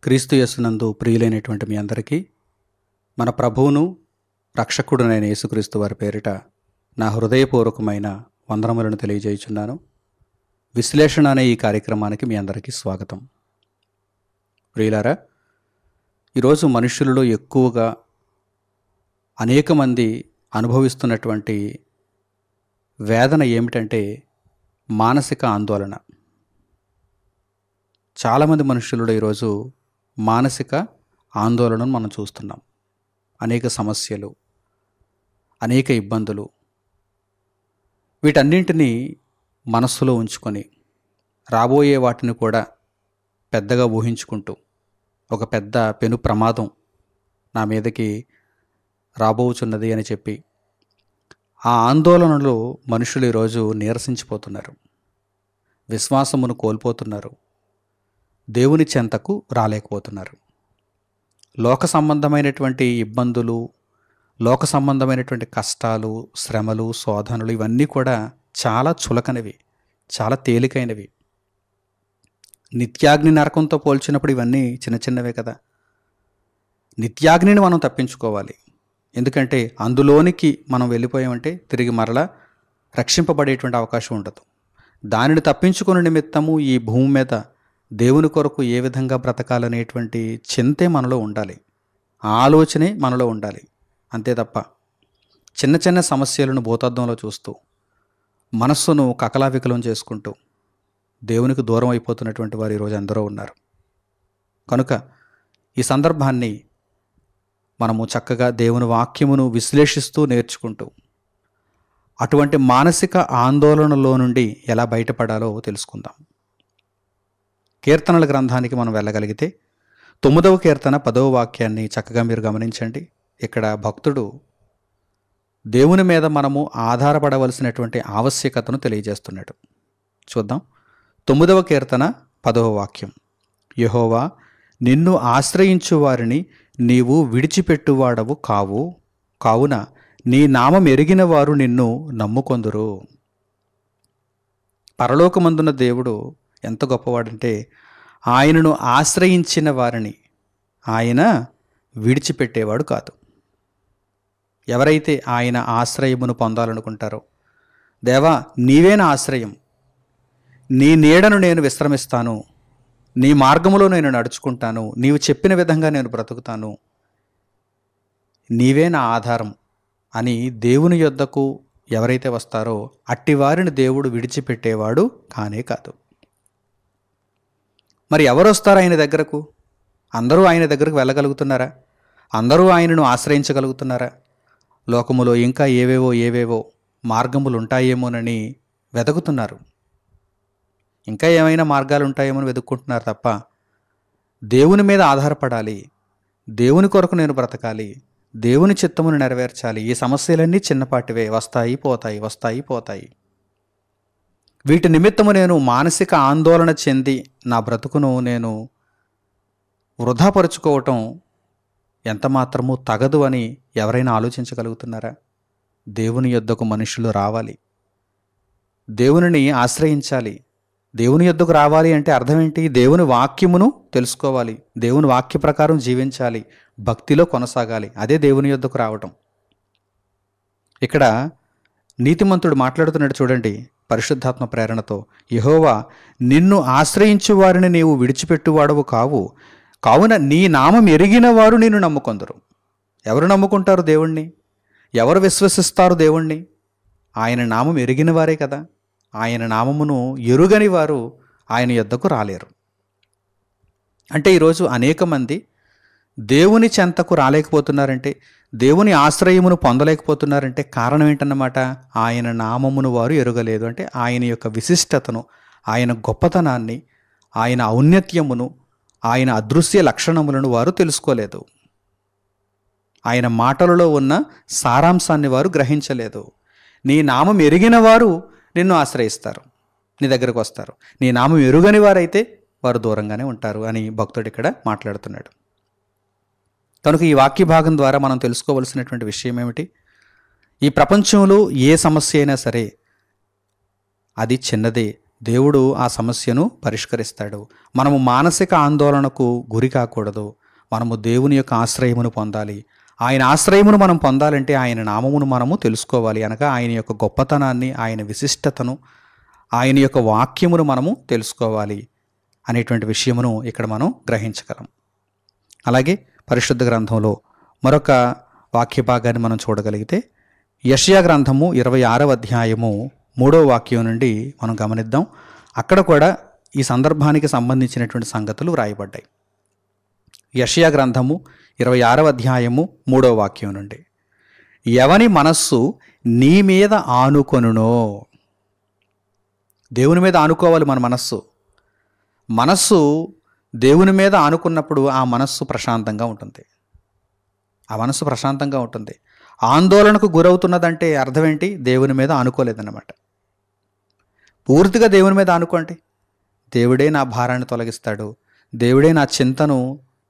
క్రీస్తు యేసునందు ప్రియులైనటువంటి మీ అందరికీ మన ప్రభువును రక్షకుడునైన యేసుక్రీస్తు వారి పేరిట నా హృదయపూర్వకమైన వందనములను తెలియజేయుచున్నాను. విశ్లేషణ అనే ఈ కార్యక్రమానికి మీ అందరికీ స్వాగతం. ప్రియులారా, ఈరోజు మనుషులలో ఎక్కువగా అనేక మంది అనుభవిస్తున్నటువంటి వేదన ఏమిటంటే మానసిక ఆందోళన. చాలామంది మనుషులలో ఈరోజు మానసిక ఆందోళనను మనం చూస్తున్నాం. అనేక సమస్యలు, అనేక ఇబ్బందులు, వీటన్నింటినీ మనస్సులో ఉంచుకొని రాబోయే వాటిని కూడా పెద్దగా ఊహించుకుంటూ ఒక పెద్ద పెను ప్రమాదం నా మీదకి రాబోచున్నది అని చెప్పి ఆ ఆందోళనలో మనుషులు ఈరోజు నీరసించిపోతున్నారు, విశ్వాసమును కోల్పోతున్నారు, దేవుని చెంతకు రాలేకపోతున్నారు. లోక సంబంధమైనటువంటి ఇబ్బందులు, లోక సంబంధమైనటువంటి కష్టాలు, శ్రమలు, శోధనలు ఇవన్నీ కూడా చాలా చులకనవి, చాలా తేలికైనవి. నిత్యాగ్ని నరకంతో పోల్చినప్పుడు ఇవన్నీ చిన్న చిన్నవే కదా. నిత్యాగ్నిని మనం తప్పించుకోవాలి. ఎందుకంటే అందులోనికి మనం వెళ్ళిపోయామంటే తిరిగి మరలా రక్షింపబడేటువంటి అవకాశం ఉండదు. దానిని తప్పించుకునే నిమిత్తము ఈ భూమి మీద దేవుని కొరకు ఏ విధంగా బ్రతకాలనేటువంటి చింతే మనలో ఉండాలి, ఆలోచనే మనలో ఉండాలి. అంతే తప్ప చిన్న చిన్న సమస్యలను భూతద్దంలో చూస్తూ మనస్సును కకలావికలం చేసుకుంటూ దేవునికి దూరం అయిపోతున్నటువంటి వారు ఈరోజు ఎందరో ఉన్నారు. కనుక ఈ సందర్భాన్ని మనము చక్కగా దేవుని వాక్యమును విశ్లేషిస్తూ నేర్చుకుంటూ అటువంటి మానసిక ఆందోళనలో నుండి ఎలా బయటపడాలో తెలుసుకుందాం. కీర్తనల గ్రంథానికి మనం వెళ్ళగలిగితే 9వ కీర్తన 10వ వాక్యాన్ని చక్కగా మీరు గమనించండి. ఇక్కడ భక్తుడు దేవుని మీద మనము ఆధారపడవలసినటువంటి ఆవశ్యకతను తెలియజేస్తున్నాడు. చూద్దాం. 9వ కీర్తన 10వ వాక్యం. యెహోవా, నిన్ను ఆశ్రయించు వారిని నీవు విడిచిపెట్టువాడవు కావు, కావున నీ నామం ఎరిగిన వారు నిన్ను నమ్ముకొందురు. పరలోకమందున్న దేవుడు ఎంత గొప్పవాడంటే ఆయనను ఆశ్రయించిన వారిని ఆయన విడిచిపెట్టేవాడు కాదు. ఎవరైతే ఆయన ఆశ్రయమును పొందాలనుకుంటారో, దేవా నీవే నా ఆశ్రయం, నీ నీడను నేను విశ్రమిస్తాను, నీ మార్గములో నేను నడుచుకుంటాను, నీవు చెప్పిన విధంగా నేను బ్రతుకుతాను, నీవే నా ఆధారం అని దేవుని యొద్దకు ఎవరైతే వస్తారో అట్టి వారిని దేవుడు విడిచిపెట్టేవాడు కానే కాదు. మరి ఎవరు వస్తారు ఆయన దగ్గరకు? అందరూ ఆయన దగ్గరకు వెళ్ళగలుగుతున్నారా? అందరూ ఆయనను ఆశ్రయించగలుగుతున్నారా? లోకములో ఇంకా ఏవేవో మార్గములు ఉంటాయేమోనని వెతుకుతున్నారు. ఇంకా ఏమైనా మార్గాలు ఉంటాయేమో వెతుక్కుంటున్నారు తప్ప దేవుని మీద ఆధారపడాలి, దేవుని కొరకు నేను బ్రతకాలి, దేవుని చిత్తమును నెరవేర్చాలి, ఈ సమస్యలన్నీ చిన్నపాటివే, వస్తాయి పోతాయి, వస్తాయి పోతాయి, వీటి నిమిత్తము నేను మానసిక ఆందోళన చెంది నా బ్రతుకును నేను వృధాపరుచుకోవటం ఎంత మాత్రమూ తగదు అని ఎవరైనా ఆలోచించగలుగుతున్నారా? దేవుని యొద్దకు మనుషులు రావాలి, దేవునిని ఆశ్రయించాలి. దేవుని యొద్దకు రావాలి అంటే అర్థం ఏంటి? దేవుని వాక్యమును తెలుసుకోవాలి, దేవుని వాక్య ప్రకారం జీవించాలి, భక్తిలో కొనసాగాలి. అదే దేవుని యొద్దకు రావటం. ఇక్కడ నీతిమంతుడు మాట్లాడుతున్నాడు చూడండి, పరిశుద్ధాత్మ ప్రేరణతో. యెహోవా, నిన్ను ఆశ్రయించు వారిని నీవు విడిచిపెట్టువాడవు కావు, కావున నీ నామం ఎరిగిన వారు నిన్ను నమ్ముకొందురు. ఎవరు నమ్ముకుంటారు దేవుణ్ణి? ఎవరు విశ్వసిస్తారు దేవుణ్ణి? ఆయన నామం ఎరిగిన వారే కదా. ఆయన నామమును ఎరుగని వారు ఆయన యొద్దకు రాలేరు. అంటే ఈరోజు అనేక మంది దేవుని చెంతకు రాలేకపోతున్నారంటే, దేవుని ఆశ్రయమును పొందలేకపోతున్నారంటే కారణం ఏంటన్నమాట? ఆయన నామమును వారు ఎరుగలేదు. అంటే ఆయన యొక్క విశిష్టతను, ఆయన గొప్పతనాన్ని, ఆయన ఔన్నత్యమును, ఆయన అదృశ్య లక్షణములను వారు తెలుసుకోలేదు. ఆయన మాటలలో ఉన్న సారాంశాన్ని వారు గ్రహించలేదు. నీ నామం ఎరిగిన వారు నిన్ను ఆశ్రయిస్తారు, నీ దగ్గరకు వస్తారు. నీ నామం ఎరుగని వారైతే వారు దూరంగానే ఉంటారు అని భక్తుడు ఇక్కడ మాట్లాడుతున్నాడు. కనుక ఈ వాక్య భాగం ద్వారా మనం తెలుసుకోవలసినటువంటి విషయం ఏమిటి? ఈ ప్రపంచంలో ఏ సమస్య అయినా సరే అది చిన్నదే, దేవుడు ఆ సమస్యను పరిష్కరిస్తాడు. మనము మానసిక ఆందోళనకు గురి కాకూడదు. మనము దేవుని యొక్క ఆశ్రయమును పొందాలి. ఆయన ఆశ్రయమును మనం పొందాలంటే ఆయన నామమును మనము తెలుసుకోవాలి. అనగా ఆయన యొక్క గొప్పతనాన్ని, ఆయన విశిష్టతను, ఆయన యొక్క వాక్యమును మనము తెలుసుకోవాలి అనేటువంటి విషయమును ఇక్కడ మనం గ్రహించగలం. అలాగే పరిశుద్ధ గ్రంథంలో మరొక వాక్య భాగాన్ని మనం చూడగలిగితే యెషయా గ్రంథము 26వ అధ్యాయము 3వ వాక్యం నుండి మనం గమనిద్దాం. అక్కడ కూడా ఈ సందర్భానికి సంబంధించినటువంటి సంగతులు వ్రాయబడ్డాయి. యెషయా గ్రంథము 26వ అధ్యాయము 3వ వాక్యం నుండి, ఎవని మనస్సు నీ మీద ఆనుకొనునో. దేవుని మీద ఆనుకోవాలి మన మనస్సు దేవుని మీద ఆనుకున్నప్పుడు ఆ మనస్సు ప్రశాంతంగా ఉంటుంది. ఆందోళనకు గురవుతున్నదంటే అర్థం ఏంటి? దేవుని మీద ఆనుకోలేదన్నమాట. పూర్తిగా దేవుని మీద ఆనుకోండి. దేవుడే నా భారాన్ని తొలగిస్తాడు, దేవుడే నా చింతను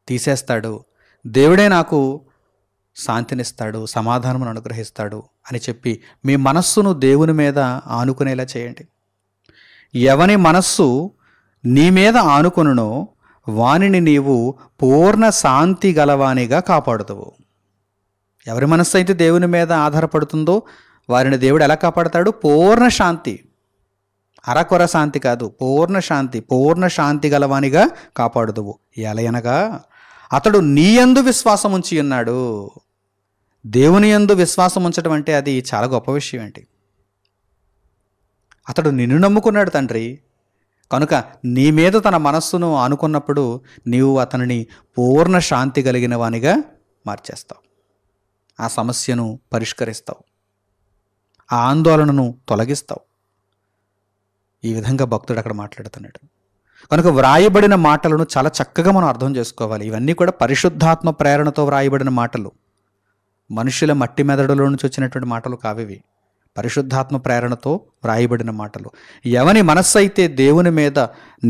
తీసేస్తాడు, దేవుడే నాకు శాంతినిస్తాడు, సమాధానమును అనుగ్రహిస్తాడు అని చెప్పి మీ మనస్సును దేవుని మీద ఆనుకునేలా చేయండి. ఎవని మనస్సు నీ మీద ఆనుకొనునో వానిని నీవు పూర్ణ శాంతి గలవానిగా కాపాడుతావు. ఎవరి మనస్సు అయితే దేవుని మీద ఆధారపడుతుందో వారిని దేవుడు ఎలా కాపాడతాడు? పూర్ణ శాంతి, అరకొర శాంతి కాదు, పూర్ణ శాంతి గలవానిగా కాపాడుదువు. ఎలయనగా అతడు నీ యందు విశ్వాసం ఉంచి ఉన్నాడు. దేవుని యందు విశ్వాసం ఉంచడం అంటే అది చాలా గొప్ప విషయం ఏంటి. అతడు నిన్ను నమ్ముకున్నాడు తండ్రి, కనుక నీ మీద తన మనస్సును ఆనుకున్నప్పుడు నీవు అతనిని పూర్ణ శాంతి కలిగిన వానిగా మార్చేస్తావు. ఆ సమస్యను పరిష్కరిస్తావు, ఆ ఆందోళనను తొలగిస్తావు. ఈ విధంగా భక్తుడు అక్కడ మాట్లాడుతున్నాడు. కనుక వ్రాయబడిన మాటలను చాలా చక్కగా మనం అర్థం చేసుకోవాలి. ఇవన్నీ కూడా పరిశుద్ధాత్మ ప్రేరణతో వ్రాయబడిన మాటలు, మనుషుల మట్టి మెదడులో నుంచి వచ్చినటువంటి మాటలు కావివి. పరిశుద్ధాత్మ ప్రేరణతో వ్రాయబడిన మాటలు. ఎవని మనస్సు అయితే దేవుని మీద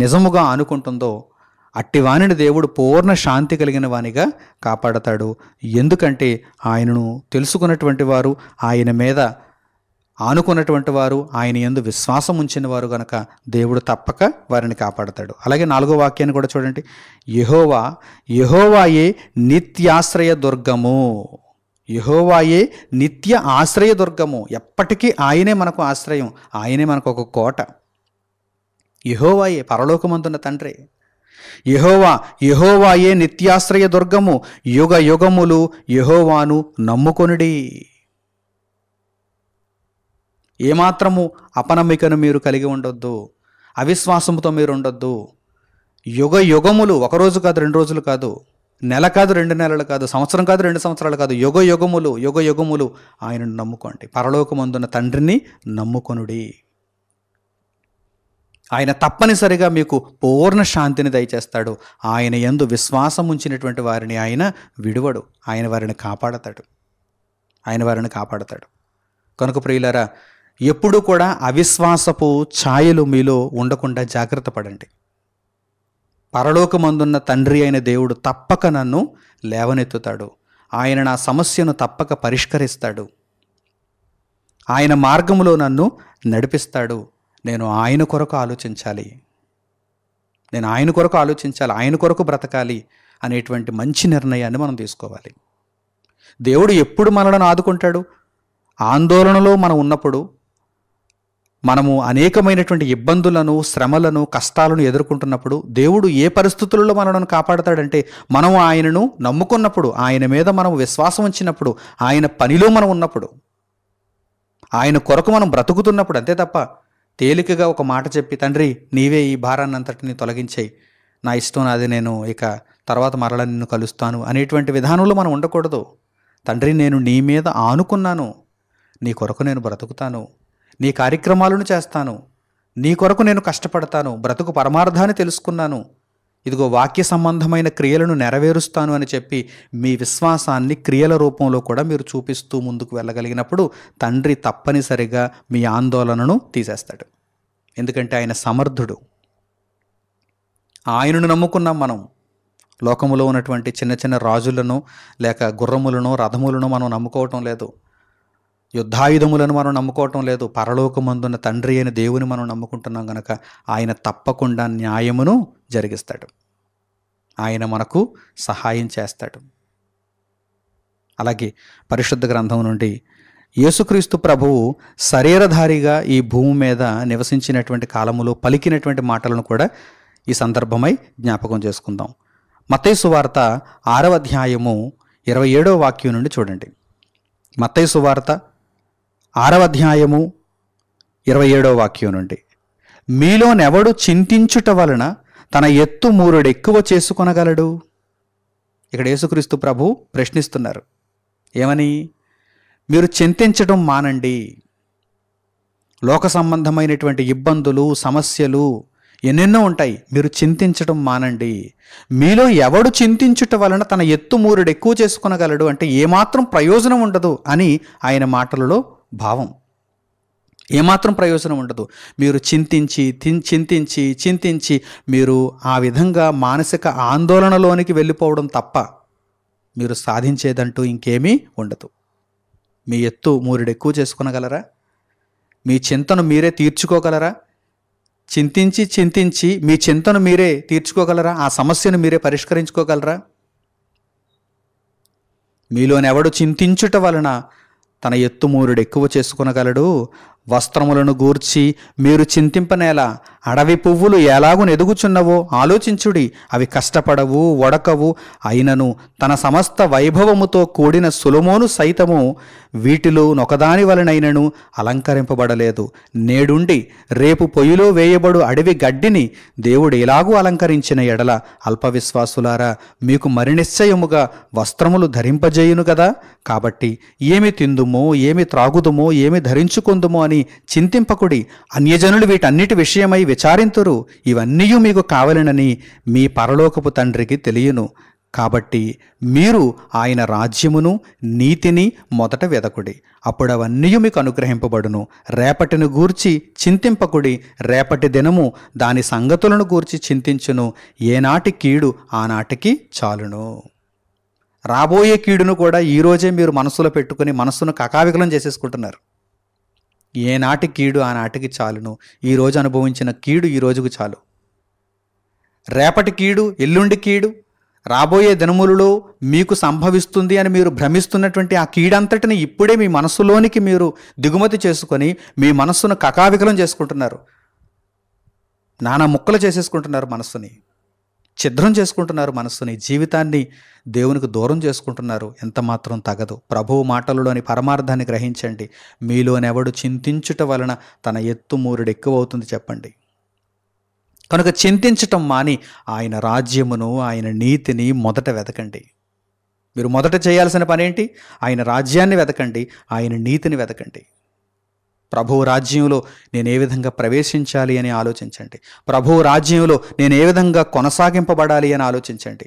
నిజముగా ఆనుకుంటుందో అట్టివానిని దేవుడు పూర్ణ శాంతి కలిగిన వానిగా కాపాడతాడు. ఎందుకంటే ఆయనను తెలుసుకున్నటువంటి వారు, ఆయన మీద ఆనుకున్నటువంటి వారు, ఆయన యందు విశ్వాసం ఉంచిన వారు గనక దేవుడు తప్పక వారిని కాపాడతాడు. అలాగే 4వ వాక్యాన్ని కూడా చూడండి. యెహోవాయే నిత్యాశ్రయ దుర్గము. యెహోవాయే నిత్య ఆశ్రయ దుర్గము. ఎప్పటికీ ఆయనే మనకు ఆశ్రయం, ఆయనే మనకు ఒక కోట. యెహోవాయే పరలోకమందున్న తండ్రి. యెహోవాయే నిత్యాశ్రయ దుర్గము. యుగ యుగములు యెహోవాను నమ్ముకొనుడి. ఏమాత్రము అపనమ్మికను మీరు కలిగి ఉండొద్దు, అవిశ్వాసముతో మీరు ఉండొద్దు. యుగ యుగములు, ఒకరోజు కాదు, 2 రోజులు కాదు, నెల కాదు, 2 నెలలు కాదు, సంవత్సరం కాదు, 2 సంవత్సరాలు కాదు, యుగ యుగములు ఆయనను నమ్ముకోండి. పరలోకమందున్న తండ్రిని నమ్ముకొనుడి. ఆయన తప్పనిసరిగా మీకు పూర్ణ శాంతిని దయచేస్తాడు. ఆయన యందు విశ్వాసం ఉంచినటువంటి వారిని ఆయన విడువడు. ఆయన వారిని కాపాడతాడు. కనుక ప్రియులారా, ఎప్పుడూ కూడా అవిశ్వాసపు ఛాయలు మీలో ఉండకుండా జాగ్రత్త పడండి. పరలోకమందున్న తండ్రి అయిన దేవుడు తప్పక నన్ను లేవనెత్తుతాడు. ఆయన నా సమస్యను తప్పక పరిష్కరిస్తాడు. ఆయన మార్గములో నన్ను నడిపిస్తాడు. నేను ఆయన కొరకు ఆలోచించాలి, ఆయన కొరకు బ్రతకాలి అనేటువంటి మంచి నిర్ణయాన్ని మనం తీసుకోవాలి. దేవుడు ఎప్పుడు మనలను ఆదుకుంటాడు? ఆందోళనలో మనం ఉన్నప్పుడు, మనము అనేకమైనటువంటి ఇబ్బందులను, శ్రమలను, కష్టాలను ఎదుర్కొంటున్నప్పుడు దేవుడు ఏ పరిస్థితులలో మనలను కాపాడతాడంటే మనం ఆయనను నమ్ముకున్నప్పుడు, ఆయన మీద మనం విశ్వాసం ఉంచినప్పుడు, ఆయన పనిలో మనం ఉన్నప్పుడు, ఆయన కొరకు మనం బ్రతుకుతున్నప్పుడు. అంతే తప్ప తేలికగా ఒక మాట చెప్పి తండ్రి నీవే ఈ భారాన్ని అంతటిని తొలగించేయి, నా ఇష్టం నాది, నేను ఇక తర్వాత మరల నిన్ను కలుస్తాను అనేటువంటి విధానంలో మనం ఉండకూడదు. తండ్రి నేను నీ మీద ఆనుకున్నాను, నీ కొరకు నేను బ్రతుకుతాను, నీ కార్యక్రమాలను చేస్తాను, నీ కొరకు నేను కష్టపడతాను, బ్రతుకు పరమార్థాన్ని తెలుసుకున్నాను, ఇదిగో వాక్య సంబంధమైన క్రియలను నెరవేరుస్తాను అని చెప్పి మీ విశ్వాసాన్ని క్రియల రూపంలో కూడా మీరు చూపిస్తూ ముందుకు వెళ్ళగలిగినప్పుడు తండ్రి తప్పనిసరిగా మీ ఆందోళనను తీసేస్తాడు. ఎందుకంటే ఆయన సమర్థుడు. ఆయనను నమ్ముకున్నాం మనం. లోకములో ఉన్నటువంటి చిన్న చిన్న రాజులను లేక గుర్రములను, రథములను మనం నమ్ముకోవటం లేదు. యుద్ధాయుధములను మనం నమ్ముకోవటం లేదు. పరలోకమందున్న తండ్రి అయిన దేవుని మనం నమ్ముకుంటున్నాం గనక ఆయన తప్పకుండా న్యాయమును జరిగిస్తాడు. ఆయన మనకు సహాయం చేస్తాడు. అలాగే పరిశుద్ధ గ్రంథం నుండి యేసుక్రీస్తు ప్రభువు శరీరధారిగా ఈ భూమి మీద నివసించినటువంటి కాలములో పలికినటువంటి మాటలను కూడా ఈ సందర్భమై జ్ఞాపకం చేసుకుందాం. మత్తయి సువార్త 6వ అధ్యాయము 27వ వాక్యం నుండి చూడండి. మత్తయి సువార్త 6వ అధ్యాయము 27వ వాక్యం నుండి, మీలోనెవడు చింతించుట వలన తన ఎత్తు మూరెడు ఎక్కువ చేసుకొనగలడు? ఇక్కడ యేసుక్రీస్తు ప్రభు ప్రశ్నిస్తున్నారు. ఏమని? మీరు చింతించడం మానండి. లోక సంబంధమైనటువంటి ఇబ్బందులు, సమస్యలు ఎన్నెన్నో ఉంటాయి. మీరు చింతించడం మానండి. మీలో ఎవడు చింతించుట వలన తన ఎత్తు మూరెడు ఎక్కువ చేసుకొనగలడు అంటే ఏమాత్రం ప్రయోజనం ఉండదు అని ఆయన మాటలలో భావం. ఏమాత్రం ప్రయోజనం ఉండదు. మీరు చింతించి మీరు ఆ విధంగా మానసిక ఆందోళనలోనికి వెళ్ళిపోవడం తప్ప మీరు సాధించేదంటూ ఇంకేమీ ఉండదు. మీ ఎత్తు మూరెడు ఎక్కువ చేసుకొనగలరా? మీ చింతను మీరే తీర్చుకోగలరా? చింతించి మీ చింతను మీరే తీర్చుకోగలరా? ఆ సమస్యను మీరే పరిష్కరించుకోగలరా? మీలోనెవడు చింతించుట వలన తన ఎత్తు మూరెడు ఎక్కువ చేసుకొనగలడు? వస్త్రములను గూర్చి మీరు చింతింపనేలా? అడవి పువ్వులు ఎలాగు ఎదుగుచున్నవో ఆలోచించుడి. అవి కష్టపడవు, వడకవు. అయినను తన సమస్త వైభవముతో కూడిన సొలొమోను సైతము వీటిలో నొకదాని వలనైనను అలంకరింపబడలేదు. నేడుండి రేపు పొయ్యిలో వేయబడు అడవి గడ్డిని దేవుడు ఎలాగూ అలంకరించిన ఎడల అల్పవిశ్వాసులారా, మీకు మరి నిశ్చయముగా వస్త్రములు ధరింపజేయును కదా. కాబట్టి ఏమి తిందుమో, ఏమి త్రాగుదుమో, ఏమి ధరించుకుందుమో అని చింతింపకుడి. అన్యజనులు వీటన్నిటి విషయమై విచారింతురు. ఇవన్నీ మీకు కావలెనని మీ పరలోకపు తండ్రికి తెలియను. కాబట్టి మీరు ఆయన రాజ్యమును నీతిని మొదట వెదకుడి, అప్పుడు అవన్నీ మీకు అనుగ్రహింపబడును. రేపటిని గూర్చి చింతింపకుడి. రేపటి దినము దాని సంగతులను గూర్చి చింతించును. ఏనాటి కీడు ఆనాటికి చాలును. రాబోయే కీడును కూడా ఈరోజే మీరు మనసులో పెట్టుకుని మనస్సును కకావికలం చేసేసుకుంటున్నారు. ఏనాటి కీడు ఆనాటికి చాలును. ఈరోజు అనుభవించిన కీడు ఈ రోజుకు చాలు. రేపటి కీడు, ఎల్లుండి కీడు, రాబోయే దినములలో మీకు సంభవిస్తుంది అని మీరు భ్రమిస్తున్నటువంటి ఆ కీడంతటిని ఇప్పుడే మీ మనస్సులోనికి మీరు దిగుమతి చేసుకొని మీ మనస్సును కకావికలం చేసుకుంటున్నారు. నానా ముక్కలు చేసేసుకుంటున్నారు. మనస్సుని ఛిద్రం చేసుకుంటున్నారు. మనస్సుని, జీవితాన్ని దేవునికి దూరం చేసుకుంటున్నారు. ఎంత మాత్రం తగదు. ప్రభువు మాటలలోని పరమార్థాన్ని గ్రహించండి. మీలోనెవడు చింతించుట వలన తన ఎత్తు మూరెడు ఎక్కువ అవుతుంది చెప్పండి. కనుక చింతించటం మాని ఆయన రాజ్యమును, ఆయన నీతిని మొదట వెతకండి. మీరు మొదట చేయాల్సిన పనేంటి? ఆయన రాజ్యాన్ని వెతకండి, ఆయన నీతిని వెతకండి. ప్రభువు రాజ్యంలో నేను ఏ విధంగా ప్రవేశించాలి అని ఆలోచించండి. ప్రభువు రాజ్యంలో నేను ఏ విధంగా కొనసాగింపబడాలి అని ఆలోచించండి.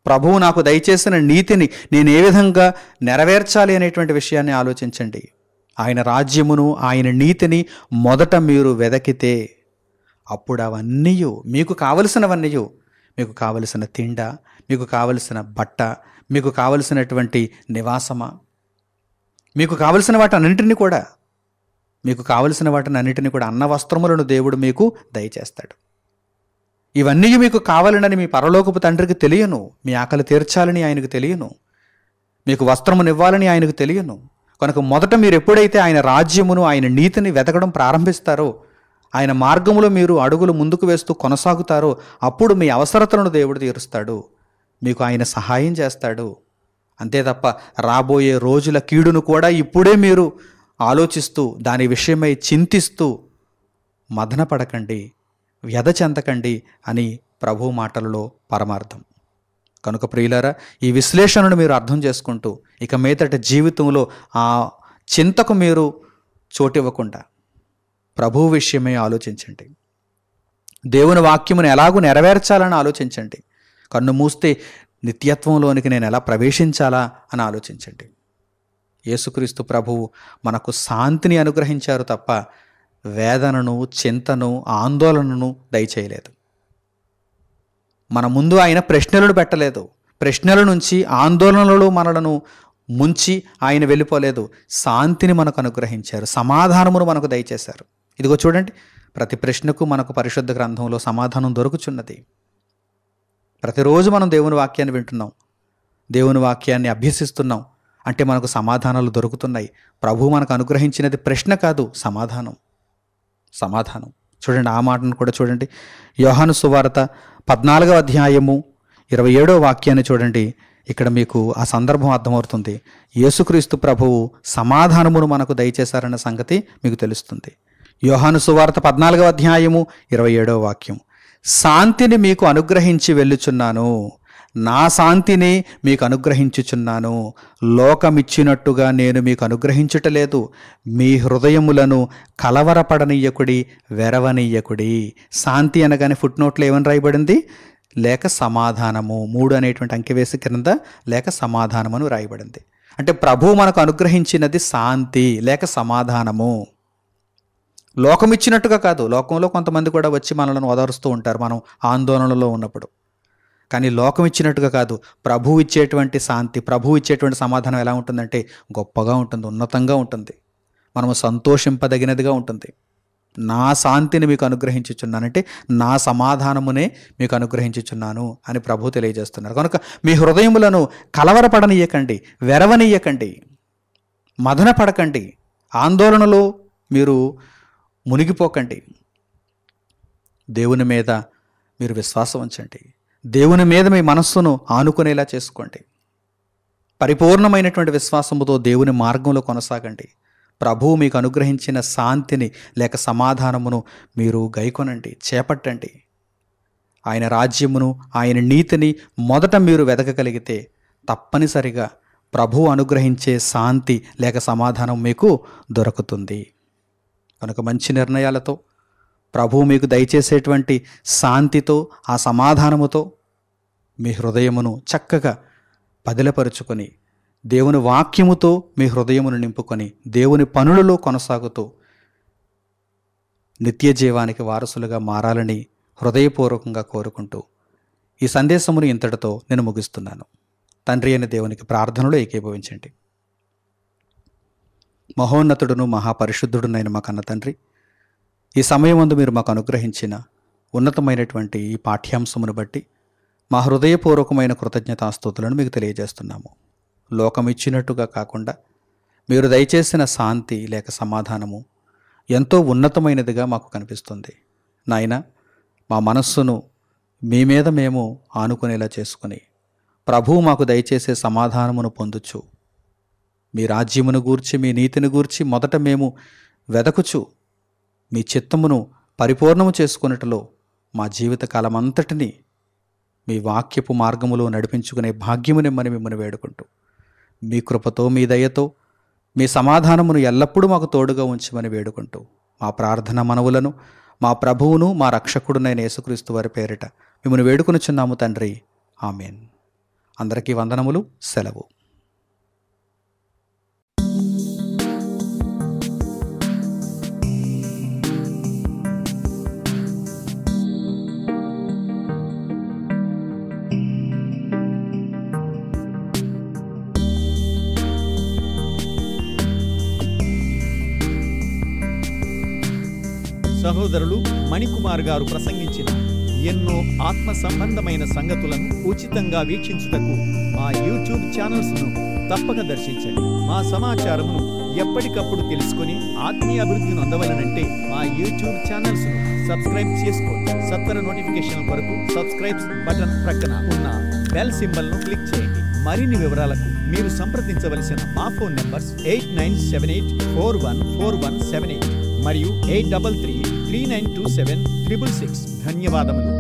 ప్రభువు నాకు దయచేసిన నీతిని నేను ఏ విధంగా నెరవేర్చాలి అనేటువంటి విషయాన్ని ఆలోచించండి. ఆయన రాజ్యమును, ఆయన నీతిని మొదట మీరు వెదకితే అప్పుడు అవన్నీ మీకు కావలసినవన్నీ, మీకు కావలసిన తిండ, మీకు కావలసిన బట్ట, మీకు కావలసినటువంటి నివాసమా, మీకు కావలసిన వాటన్నింటినీ కూడా అన్న వస్త్రములను దేవుడు మీకు దయచేస్తాడు. ఇవన్నీ మీకు కావాలనని మీ పరలోకపు తండ్రికి తెలియను. మీ ఆకలి తీర్చాలని ఆయనకు తెలియను. మీకు వస్త్రమునివ్వాలని ఆయనకు తెలియను. కనుక మొదట మీరు ఎప్పుడైతే ఆయన రాజ్యమును, ఆయన నీతిని వెతకడం ప్రారంభిస్తారో, ఆయన మార్గములో మీరు అడుగులు ముందుకు వేస్తూ కొనసాగుతారో, అప్పుడు మీ అవసరతలను దేవుడు తీరుస్తాడు. మీకు ఆయన సహాయం చేస్తాడు. అంతే తప్ప రాబోయే రోజుల కీడును కూడా ఇప్పుడే మీరు ఆలోచిస్తూ దాని విషయమై చింతిస్తూ మదనపడకండి, వ్యధ చెందకండి అని ప్రభు మాటలలో పరమార్థం. కనుక ప్రియులారా, ఈ విశ్లేషణను మీరు అర్థం చేసుకుంటూ ఇక మీదటి జీవితంలో ఆ చింతకు మీరు చోటివ్వకుండా ప్రభువు విషయమై ఆలోచించండి. దేవుని వాక్యమును ఎలాగూ నెరవేర్చాలని ఆలోచించండి. కన్ను మూస్తే నిత్యత్వంలోనికి నేను ఎలా ప్రవేశించాలా అని ఆలోచించండి. యేసుక్రీస్తు ప్రభువు మనకు శాంతిని అనుగ్రహించారు తప్ప వేదనను, చింతను, ఆందోళనను దయచేయలేదు. మన ముందు ఆయన ప్రశ్నలను పెట్టలేదు. ప్రశ్నల నుంచి, ఆందోళనలలో మనలను ముంచి ఆయన వెళ్ళిపోలేదు, శాంతిని మనకు అనుగ్రహించారు, సమాధానమును మనకు దయచేశారు. ఇదిగో చూడండి, ప్రతి ప్రశ్నకు మనకు పరిశుద్ధ గ్రంథంలో సమాధానం దొరుకుచున్నది. ప్రతిరోజు మనం దేవుని వాక్యాన్ని వింటున్నాం, దేవుని వాక్యాన్ని అభ్యసిస్తున్నాం అంటే మనకు సమాధానాలు దొరుకుతున్నాయి. ప్రభువు మనకు అనుగ్రహించినది ప్రశ్న కాదు, సమాధానం. చూడండి, ఆ మాటను కూడా చూడండి. యోహాను సువార్త 14వ అధ్యాయము 27వ వాక్యాన్ని చూడండి. ఇక్కడ మీకు ఆ సందర్భం అర్థమవుతుంది. యేసుక్రీస్తు ప్రభువు సమాధానమును మనకు దయచేశారన్న సంగతి మీకు తెలుస్తుంది. యోహాను సువార్త 14వ అధ్యాయము 27వ వాక్యం, శాంతిని మీకు అనుగ్రహించి వెళ్ళుచున్నాను, నా శాంతిని మీకు అనుగ్రహించుచున్నాను, లోకమిచ్చినట్టుగా నేను మీకు అనుగ్రహించుటలేదు, మీ హృదయములను కలవరపడనీయకుడి, వెరవనీయకుడి. శాంతి అనగానే ఫుట్నోట్లో ఏమని రాయబడింది? లేక సమాధానము. 3 అనేటువంటి అంకెవేసి క్రింద లేక సమాధానమని రాయబడింది. అంటే ప్రభువు మనకు అనుగ్రహించినది శాంతి లేక సమాధానము. లోకం ఇచ్చినట్టుగా కాదు. లోకంలో కొంతమంది కూడా వచ్చి మనలను ఓదారుస్తూ ఉంటారు మనం ఆందోళనలో ఉన్నప్పుడు. కానీ లోకం ఇచ్చినట్టుగా కాదు, ప్రభువు ఇచ్చేటువంటి శాంతి, ప్రభువు ఇచ్చేటువంటి సమాధానం ఎలా ఉంటుందంటే గొప్పగా ఉంటుంది, ఉన్నతంగా ఉంటుంది, మనము సంతోషింపదగినదిగా ఉంటుంది. నా శాంతిని మీకు అనుగ్రహించుచున్నానంటే నా సమాధానమునే మీకు అనుగ్రహించుచున్నాను అని ప్రభువు తెలియజేస్తున్నారు. కనుక మీ హృదయములను కలవరపడనీయకండి, వెరవనీయకండి, మదన పడకండి, ఆందోళనలో మీరు మునిగిపోకండి. దేవుని మీద మీరు విశ్వాసం ఉంచండి, దేవుని మీద మీ మనస్సును ఆనుకునేలా చేసుకోండి, పరిపూర్ణమైనటువంటి విశ్వాసముతో దేవుని మార్గంలో కొనసాగండి. ప్రభువు మీకు అనుగ్రహించిన శాంతిని లేక సమాధానమును మీరు గైకొనండి, చేపట్టండి. ఆయన రాజ్యమును, ఆయన నీతిని మొదట మీరు వెతకగలిగితే తప్పనిసరిగా ప్రభువు అనుగ్రహించే శాంతి లేక సమాధానం మీకు దొరుకుతుంది. కనుక మంచి నిర్ణయాలతో, ప్రభువు మీకు దయచేసేటువంటి శాంతితో, ఆ సమాధానముతో మీ హృదయమును చక్కగా పదిలపరుచుకొని, దేవుని వాక్యముతో మీ హృదయమును నింపుకొని, దేవుని పనులలో కొనసాగుతూ నిత్య జీవానికి వారసులుగా మారాలని హృదయపూర్వకంగా కోరుకుంటూ ఈ సందేశమును ఇంతటితో నేను ముగిస్తున్నాను. తండ్రి అయిన దేవునికి ప్రార్థనలో ఏకీభవించండి. మహోన్నతుడును మహాపరిశుద్ధుడునైన మా కన్న తండ్రి, ఈ సమయమందు మీరు మాకు అనుగ్రహించిన ఉన్నతమైనటువంటి ఈ పాఠ్యాంశమును బట్టి మా హృదయపూర్వకమైన కృతజ్ఞతాస్తుతులను మీకు తెలియజేస్తున్నాము. లోకం ఇచ్చినట్టుగా కాకుండా మీరు దయచేసిన శాంతి లేక సమాధానము ఎంతో ఉన్నతమైనదిగా మాకు కనిపిస్తుంది. నాయన, మా మనస్సును మీ మీద మేము ఆనుకునేలా చేసుకుని ప్రభువు మాకు దయచేసే సమాధానమును పొందుచు, మీ రాజ్యమును గూర్చి, మీ నీతిని గూర్చి మొదట మేము వెదకుచు, మీ చిత్తమును పరిపూర్ణము చేసుకున్నట్లో మా జీవితకాలమంతటినీ మీ వాక్యపు మార్గములో నడిపించుకునే భాగ్యమునిమ్మని మిమ్మల్ని వేడుకుంటూ, మీ కృపతో, మీ దయతో, మీ సమాధానమును ఎల్లప్పుడూ మాకు తోడుగా ఉంచమని వేడుకుంటూ, మా ప్రార్థన మనవులను మా ప్రభువును మా రక్షకుడునైన యేసుక్రీస్తు వారి పేరిట మిమ్మల్ని వేడుకొనుచున్నాము తండ్రి. ఆమేన్. అందరికీ వందనములు. సెలవు. సహోదరులు మణికుమార్ గారు ప్రసంగించిన ఎన్నో ఆత్మ సంబంధమైన సంగతులను ఉచితంగా వీక్షించుటకు మా యూట్యూబ్ ఛానల్స్ను తప్పక దర్శించండి. మా సమాచారమును ఎప్పటికప్పుడు తెలుసుకొని ఆత్మీయ అభివృద్ధిని అందవలనంటే మా యూట్యూబ్ ఛానల్స్ను సబ్స్క్రైబ్ చేసుకోండి. సత్వర నోటిఫికేషన్ కొరకు సబ్స్క్రైబ్ బటన్ ప్రక్కన ఉన్న బెల్ సింబల్ను క్లిక్ చేయండి. మరిన్ని వివరాలకు మీరు సంప్రదించవలసిన మా ఫోన్ నంబర్స్ 8978414178 మరియు 8333927666. ధన్యవాదములు.